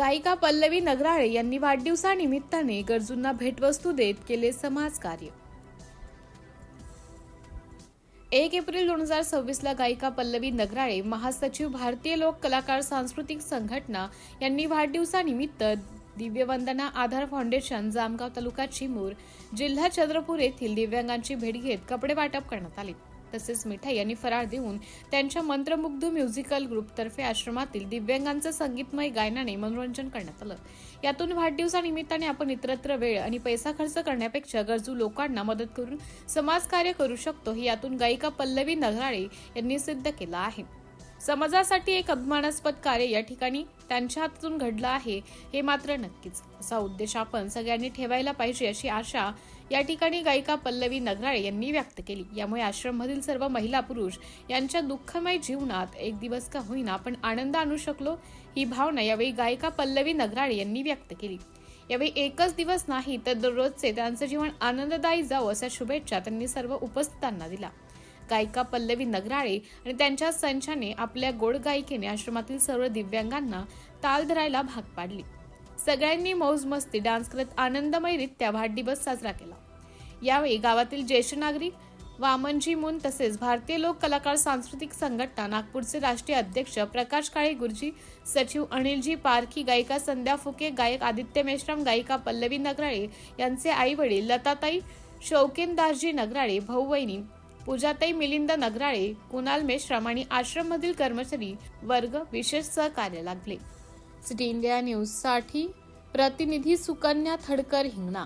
गायिका पल्लवी नगराळे यांनी वाढदिवसानिमित्ताने गरजूंना भेटवस्तू देत केले समाजकार्य। 1 एप्रिल 2026 ला गायिका पल्लवी नगराळे, महासचिव भारतीय लोक कलाकार सांस्कृतिक संघटना यांनी वाढदिवसानिमित्त दिव्यवंदना आधार फाउंडेशन, जामगाव, तालुका चिमूर, जिल्हा चंद्रपूर येथील दिव्यांगांची भेट घेत कपडे वाटप करण्यात आले। तसेच मिठाई आणि फराळ देऊन त्यांच्या मंत्रमुग्ध म्युझिकल ग्रुपतर्फे आश्रमातील दिव्यांगांचं संगीतमय गायनाने मनोरंजन करण्यात आलं। यातून वाढदिवसानिमित्ताने आपण इतरत्र वेळ आणि पैसा खर्च करण्यापेक्षा गरजू लोकांना मदत करून समाजकार्य करू शकतो, हे यातून गायिका पल्लवी नगराळे यांनी सिद्ध केलं आहे। समाजासाठी एक अभिमानास्पद कार्य या ठिकाणी त्यांच्या हातून घडलं आहे, हे मात्र नक्कीच। असा उद्देश आपण सगळ्यांनी ठेवायला पाहिजे, अशी आशा या ठिकाणी गायिका पल्लवी नगराळे यांनी व्यक्त केली। यामुळे आश्रममधील सर्व महिला पुरुष यांच्या दुःखमय जीवनात एक दिवस का होईना आपण आनंद आणू शकलो, ही भावना यावेळी गायिका पल्लवी नगराळे यांनी व्यक्त केली। यावेळी एकच दिवस नाही तर दररोजचे त्यांचं जीवन आनंददायी जावं अशा शुभेच्छा त्यांनी सर्व उपस्थितांना दिल्या। गायिका पल्लवी नगराळे आणि त्यांच्या संचाने आपल्या गोड गायिकेने आश्रमातील सर्व दिव्यांगांना ताल धरायला भाग पाडली। सगळ्यांनी मौज मस्ती डान्स करत आनंदमयरित्या वाढदिवस साजरा केला। यावेळी गावातील ज्येष्ठ नागरिक वामनजी मुन तसेच भारतीय लोक कलाकार सांस्कृतिक संघटना नागपूरचे राष्ट्रीय अध्यक्ष प्रकाश काळे गुरुजी, सचिव अनिलजी पारखी, गायिका संध्या फुके, गायक आदित्य मेश्राम, गायिका पल्लवी नगराळे यांचे आई वडील लताताई शौकेनदासजी नगराळे, भाऊ बहिणी पूजाताई मिलिंद नगराळे, कुणाल मेश्राम आणि आश्रममधील कर्मचारी वर्ग विशेष सहकार्य लागले। सिटी इंडिया न्यूज साठी प्रतिनिधी सुकन्या थडकर, हिंगणा।